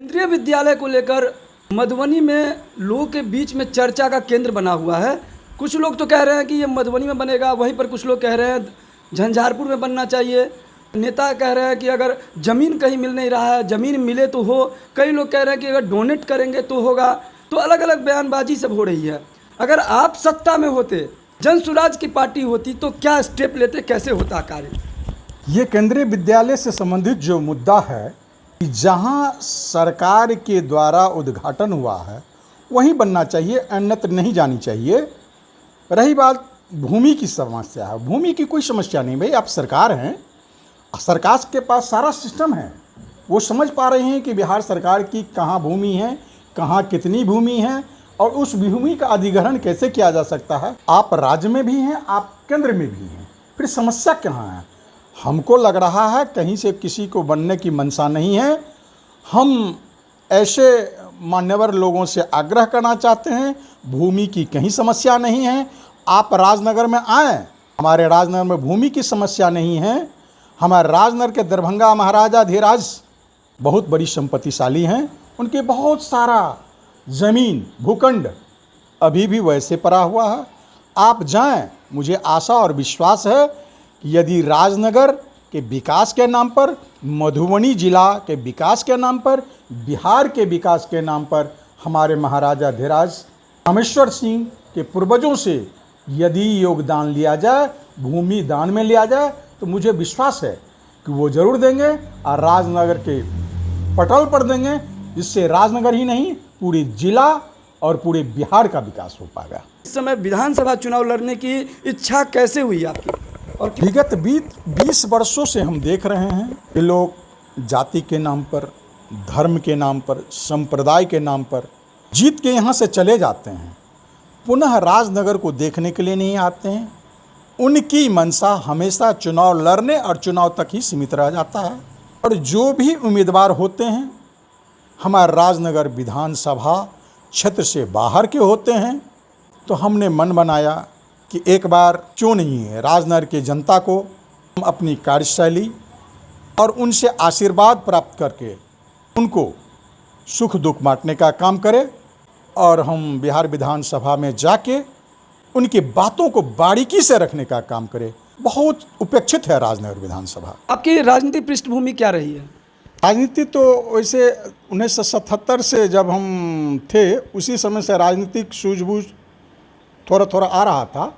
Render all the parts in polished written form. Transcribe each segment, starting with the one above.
केंद्रीय विद्यालय को लेकर मधुबनी में लोगों के बीच में चर्चा का केंद्र बना हुआ है। कुछ लोग तो कह रहे हैं कि ये मधुबनी में बनेगा, वहीं पर कुछ लोग कह रहे हैं झंझारपुर में बनना चाहिए। नेता कह रहे हैं कि अगर ज़मीन कहीं मिल नहीं रहा है, ज़मीन मिले तो हो। कई लोग कह रहे हैं कि अगर डोनेट करेंगे तो होगा। तो अलग अलग बयानबाजी सब हो रही है। अगर आप सत्ता में होते, जन सुराज की पार्टी होती, तो क्या स्टेप लेते, कैसे होता कार्य? ये केंद्रीय विद्यालय से संबंधित जो मुद्दा है कि जहाँ सरकार के द्वारा उद्घाटन हुआ है वहीं बनना चाहिए, अन्यत्र नहीं जानी चाहिए। रही बात भूमि की समस्या है, भूमि की कोई समस्या नहीं भाई, आप सरकार हैं, सरकार के पास सारा सिस्टम है। वो समझ पा रहे हैं कि बिहार सरकार की कहाँ भूमि है, कहाँ कितनी भूमि है और उस भूमि का अधिग्रहण कैसे किया जा सकता है। आप राज्य में भी हैं, आप केंद्र में भी हैं, फिर समस्या कहाँ है? हमको लग रहा है कहीं से किसी को बनने की मंशा नहीं है। हम ऐसे मान्यवर लोगों से आग्रह करना चाहते हैं, भूमि की कहीं समस्या नहीं है, आप राजनगर में आएँ। हमारे राजनगर में भूमि की समस्या नहीं है। हमारे राजनगर के दरभंगा महाराजा धीराज बहुत बड़ी संपत्तिशाली हैं, उनके बहुत सारा ज़मीन भूखंड अभी भी वैसे पड़ा हुआ है। आप जाएं, मुझे आशा और विश्वास है कि यदि राजनगर के विकास के नाम पर, मधुबनी जिला के विकास के नाम पर, बिहार के विकास के नाम पर हमारे महाराजा धीराज रामेश्वर सिंह के पूर्वजों से यदि योगदान लिया जाए, भूमि दान में लिया जाए, तो मुझे विश्वास है कि वो ज़रूर देंगे और राजनगर के पटल पर देंगे, जिससे राजनगर ही नहीं पूरी जिला और पूरे बिहार का विकास हो पाएगा। इस समय विधानसभा चुनाव लड़ने की इच्छा कैसे हुई आपकी? और विगत 20 वर्षों से हम देख रहे हैं कि लोग जाति के नाम पर, धर्म के नाम पर, संप्रदाय के नाम पर जीत के यहाँ से चले जाते हैं, पुनः राजनगर को देखने के लिए नहीं आते हैं। उनकी मंशा हमेशा चुनाव लड़ने और चुनाव तक ही सीमित रह जाता है। और जो भी उम्मीदवार होते हैं हमारे राजनगर विधानसभा क्षेत्र से बाहर के होते हैं, तो हमने मन बनाया कि एक बार क्यों नहीं है राजनगर की जनता को हम अपनी कार्यशैली और उनसे आशीर्वाद प्राप्त करके उनको सुख दुख बांटने का काम करें और हम बिहार विधानसभा में जाके उनकी बातों को बारीकी से रखने का काम करें। बहुत उपेक्षित है राजनगर विधानसभा। आपकी राजनीतिक पृष्ठभूमि क्या रही है? राजनीति तो वैसे 1977 से जब हम थे उसी समय से राजनीतिक सूझबूझ थोड़ा थोड़ा आ रहा था,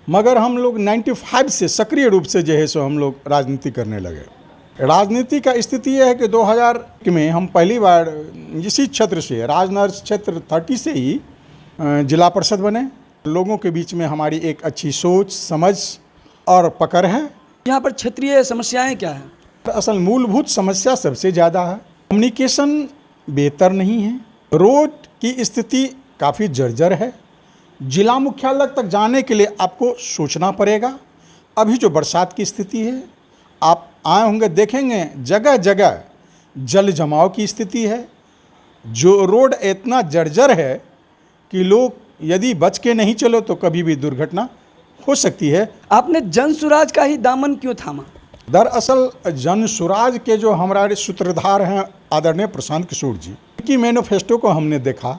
मगर हम लोग 95 से सक्रिय रूप से जो है सो हम लोग राजनीति करने लगे। राजनीति का स्थिति यह है कि 2000 में हम पहली बार इसी क्षेत्र से, राजनगर क्षेत्र 30 से ही जिला परिषद बने। लोगों के बीच में हमारी एक अच्छी सोच, समझ और पकड़ है। यहाँ पर क्षेत्रीय समस्याएं क्या हैं? असल मूलभूत समस्या सबसे ज़्यादा है, कम्युनिकेशन बेहतर नहीं है, रोड की स्थिति काफ़ी जर्जर है, जिला मुख्यालय तक जाने के लिए आपको सोचना पड़ेगा। अभी जो बरसात की स्थिति है, आप आए होंगे देखेंगे जगह जगह जल जमाव की स्थिति है। जो रोड इतना जर्जर है कि लोग यदि बच के नहीं चलो तो कभी भी दुर्घटना हो सकती है। आपने जन सुराज का ही दामन क्यों थामा? दरअसल जन सुराज के जो हमारे सूत्रधार हैं आदरणीय प्रशांत किशोर जी की मैनिफेस्टो को हमने देखा,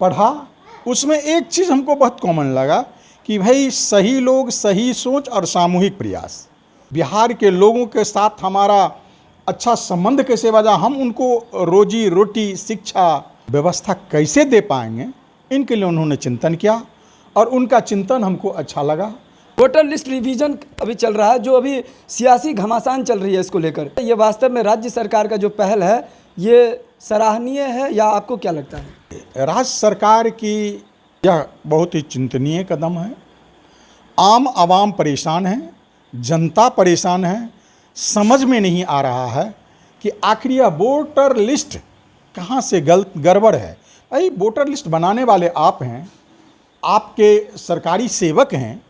पढ़ा, उसमें एक चीज़ हमको बहुत कॉमन लगा कि भाई सही लोग, सही सोच और सामूहिक प्रयास। बिहार के लोगों के साथ हमारा अच्छा संबंध कैसे बजा, हम उनको रोजी रोटी, शिक्षा व्यवस्था कैसे दे पाएंगे, इनके लिए उन्होंने चिंतन किया और उनका चिंतन हमको अच्छा लगा। वोटर लिस्ट रिवीजन अभी चल रहा है, जो अभी सियासी घमासान चल रही है, इसको लेकर ये वास्तव में राज्य सरकार का जो पहल है ये सराहनीय है या आपको क्या लगता है? राज्य सरकार की यह बहुत ही चिंतनीय कदम है। आम आवाम परेशान है, जनता परेशान है, समझ में नहीं आ रहा है कि आखिर यह वोटर लिस्ट कहाँ से गड़बड़ है। भाई वोटर लिस्ट बनाने वाले आप हैं, आपके सरकारी सेवक हैं,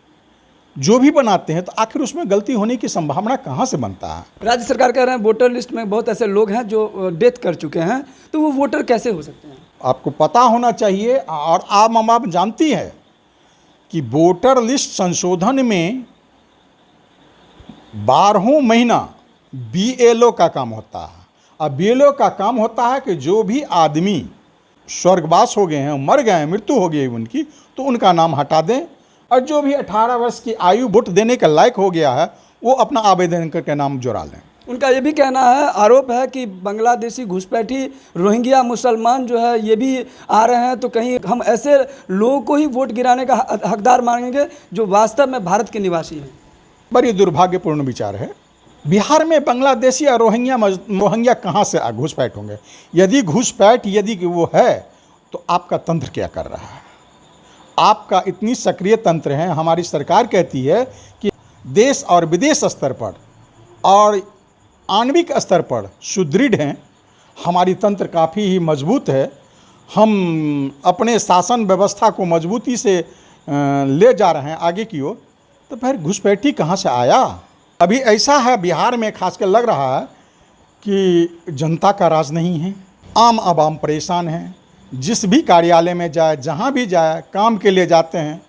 जो भी बनाते हैं, तो आखिर उसमें गलती होने की संभावना कहाँ से बनता है? राज्य सरकार कह रहे हैं वोटर लिस्ट में बहुत ऐसे लोग हैं जो डेथ कर चुके हैं, तो वो वोटर कैसे हो सकते हैं? आपको पता होना चाहिए और आम आप जानती है कि वोटर लिस्ट संशोधन में 12 महीना BLO का काम होता है अब बीएलओ का काम होता है कि जो भी आदमी स्वर्गवास हो गए हैं, मर गए हैं, मृत्यु हो गई है उनकी, तो उनका नाम हटा दें, और जो भी 18 वर्ष की आयु वोट देने का लायक हो गया है वो अपना आवेदन करके नाम जुड़ा लें। उनका ये भी कहना है, आरोप है कि बांग्लादेशी घुसपैठी रोहिंग्या मुसलमान जो है ये भी आ रहे हैं, तो कहीं हम ऐसे लोगों को ही वोट गिराने का हकदार मांगेंगे जो वास्तव में भारत के निवासी हैं। बड़ी दुर्भाग्यपूर्ण विचार है। बिहार में बांग्लादेशी और रोहिंग्या कहाँ से घुसपैठ होंगे? यदि घुसपैठ यदि वो है तो आपका तंत्र क्या कर रहा है? आपका इतनी सक्रिय तंत्र है। हमारी सरकार कहती है कि देश और विदेश स्तर पर और आणविक स्तर पर सुदृढ़ हैं, हमारी तंत्र काफ़ी ही मजबूत है, हम अपने शासन व्यवस्था को मजबूती से ले जा रहे हैं आगे की ओर, तो फिर घुसपैठी कहाँ से आया? अभी ऐसा है बिहार में खासकर लग रहा है कि जनता का राज नहीं है, आम आवाम परेशान है। जिस भी कार्यालय में जाए, जहाँ भी जाए, काम के लिए जाते हैं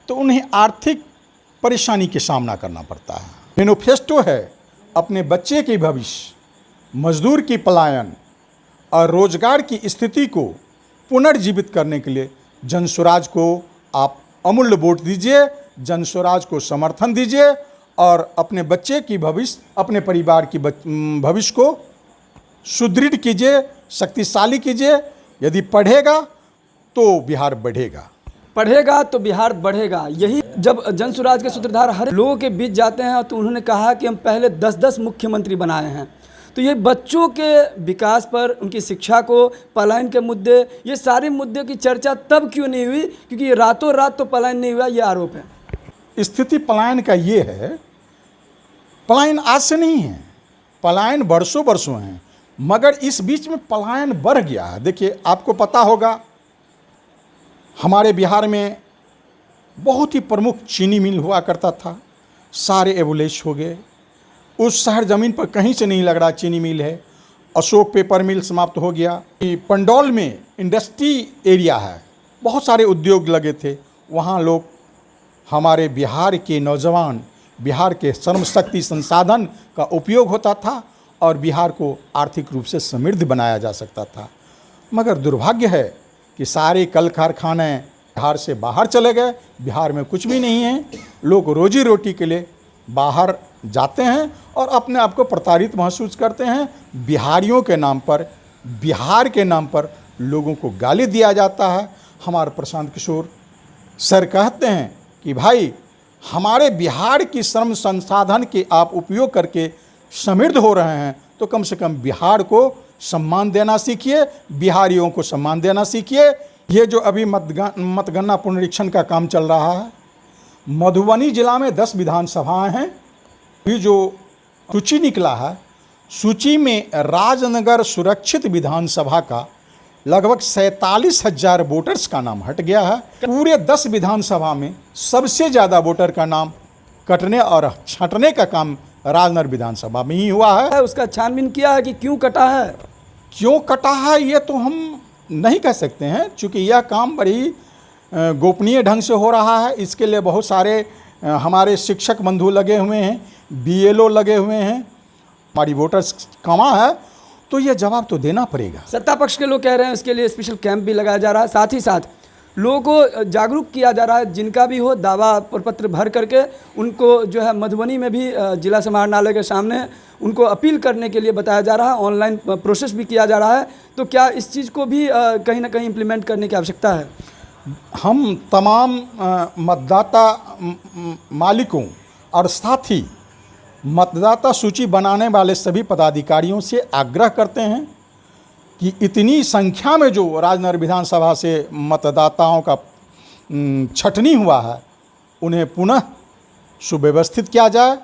तो उन्हें आर्थिक परेशानी के सामना करना पड़ता है। मैनिफेस्टो है अपने बच्चे के भविष्य, मजदूर की पलायन और रोजगार की स्थिति को पुनर्जीवित करने के लिए जनस्वराज को आप अमूल्य वोट दीजिए, जनस्वराज को समर्थन दीजिए और अपने बच्चे की भविष्य, अपने परिवार की भविष्य को सुदृढ़ कीजिए, शक्तिशाली कीजिए। यदि पढ़ेगा तो बिहार बढ़ेगा, पढ़ेगा तो बिहार बढ़ेगा। यही जब जनस्वराज के सूत्रधार हर लोगों के बीच जाते हैं तो उन्होंने कहा कि हम पहले 10-10 मुख्यमंत्री बनाए हैं। तो ये बच्चों के विकास पर, उनकी शिक्षा को, पलायन के मुद्दे, ये सारे मुद्दे की चर्चा तब क्यों नहीं हुई? क्योंकि ये रातों रात तो पलायन नहीं हुआ, ये आरोप है। स्थिति पलायन का ये है, पलायन आज से नहीं है, पलायन बरसों बरसों हैं, मगर इस बीच में पलायन बढ़ गया है। देखिए, आपको पता होगा हमारे बिहार में बहुत ही प्रमुख चीनी मिल हुआ करता था, सारे एबोलिश हो गए। उस शहर ज़मीन पर कहीं से नहीं लग रहा चीनी मिल है। अशोक पेपर मिल समाप्त हो गया। पंडौल में इंडस्ट्री एरिया है, बहुत सारे उद्योग लगे थे, वहाँ लोग, हमारे बिहार के नौजवान, बिहार के श्रम शक्ति संसाधन का उपयोग होता था और बिहार को आर्थिक रूप से समृद्ध बनाया जा सकता था। मगर दुर्भाग्य है कि सारे कल कारखाने बिहार से बाहर चले गए, बिहार में कुछ भी नहीं है। लोग रोजी रोटी के लिए बाहर जाते हैं और अपने आप को प्रताड़ित महसूस करते हैं। बिहारियों के नाम पर, बिहार के नाम पर लोगों को गाली दिया जाता है। हमारे प्रशांत किशोर सर कहते हैं कि भाई, हमारे बिहार की श्रम संसाधन के आप उपयोग करके समृद्ध हो रहे हैं, तो कम से कम बिहार को सम्मान देना सीखिए, बिहारियों को सम्मान देना सीखिए। ये जो अभी मतगणना पुनरीक्षण का काम चल रहा है, मधुबनी जिला में 10 विधानसभाएं हैं। ये जो सूची निकला है, सूची में राजनगर सुरक्षित विधानसभा का लगभग 47,000 वोटर्स का नाम हट गया है। पूरे 10 विधानसभा में सबसे ज़्यादा वोटर का नाम कटने और छंटने का काम राजनगर विधानसभा में ही हुआ है। उसका छानबीन किया है कि क्यों कटा है? क्यों कटा है ये तो हम नहीं कह सकते हैं, क्योंकि यह काम बड़ी गोपनीय ढंग से हो रहा है। इसके लिए बहुत सारे हमारे शिक्षक बंधु लगे हुए हैं, बीएलओ लगे हुए हैं, हमारी वोटर्स कमा है, तो ये जवाब तो देना पड़ेगा। सत्ता पक्ष के लोग कह रहे हैं इसके लिए स्पेशल कैंप भी लगाया जा रहा है, साथ ही साथ लोगों को जागरूक किया जा रहा है, जिनका भी हो दावा प्रपत्र भर करके उनको जो है मधुबनी में भी जिला समाहरणालय के सामने उनको अपील करने के लिए बताया जा रहा है। ऑनलाइन प्रोसेस भी किया जा रहा है। तो क्या इस चीज़ को भी कहीं ना कहीं इम्प्लीमेंट करने की आवश्यकता है? हम तमाम मतदाता मालिकों और साथ ही मतदाता सूची बनाने वाले सभी पदाधिकारियों से आग्रह करते हैं कि इतनी संख्या में जो राजनगर विधानसभा से मतदाताओं का छटनी हुआ है, उन्हें पुनः सुव्यवस्थित किया जाए,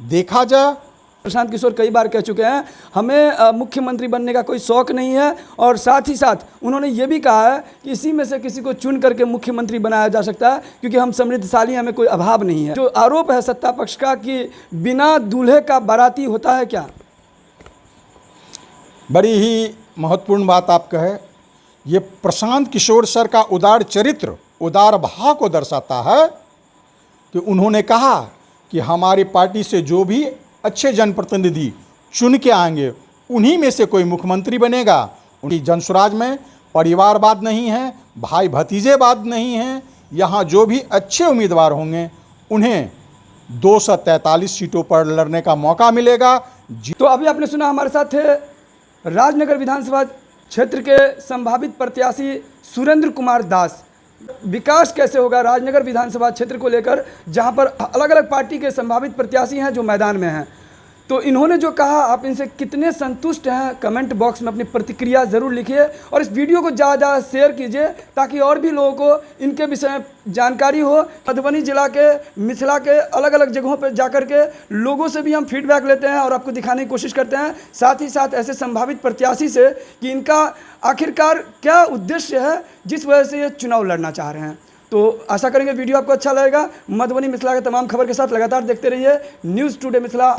देखा जाए। प्रशांत किशोर कई बार कह चुके हैं हमें मुख्यमंत्री बनने का कोई शौक़ नहीं है, और साथ ही साथ उन्होंने ये भी कहा है कि इसी में से किसी को चुन करके मुख्यमंत्री बनाया जा सकता है, क्योंकि हम समृद्धशाली, हमें कोई अभाव नहीं है। जो आरोप है सत्ता पक्ष का कि बिना दूल्हे का बाराती होता है क्या? बड़ी ही महत्वपूर्ण बात आप कहे। ये प्रशांत किशोर सर का उदार चरित्र, उदार भाव को दर्शाता है कि उन्होंने कहा कि हमारी पार्टी से जो भी अच्छे जनप्रतिनिधि चुन के आएंगे उन्हीं में से कोई मुख्यमंत्री बनेगा। उनकी जनसुराज में परिवारवाद नहीं है, भाई भतीजेवाद नहीं है। यहाँ जो भी अच्छे उम्मीदवार होंगे उन्हें 243 सीटों पर लड़ने का मौका मिलेगा। तो अभी आपने सुना, हमारे साथ थे राजनगर विधानसभा क्षेत्र के संभावित प्रत्याशी सुरेंद्र कुमार दास। विकास कैसे होगा राजनगर विधानसभा क्षेत्र को लेकर, जहां पर अलग अलग पार्टी के संभावित प्रत्याशी हैं जो मैदान में हैं, तो इन्होंने जो कहा, आप इनसे कितने संतुष्ट हैं, कमेंट बॉक्स में अपनी प्रतिक्रिया ज़रूर लिखिए और इस वीडियो को ज़्यादा शेयर कीजिए ताकि और भी लोगों को इनके विषय में जानकारी हो। मधुबनी जिला के, मिथिला के अलग अलग जगहों पर जाकर के लोगों से भी हम फीडबैक लेते हैं और आपको दिखाने की कोशिश करते हैं, साथ ही साथ ऐसे संभावित प्रत्याशी से कि इनका आखिरकार क्या उद्देश्य है जिस वजह से ये चुनाव लड़ना चाह रहे हैं। तो आशा करेंगे वीडियो आपको अच्छा लगेगा। मधुबनी मिथिला के तमाम खबर के साथ लगातार देखते रहिए न्यूज़ टुडे मिथिला।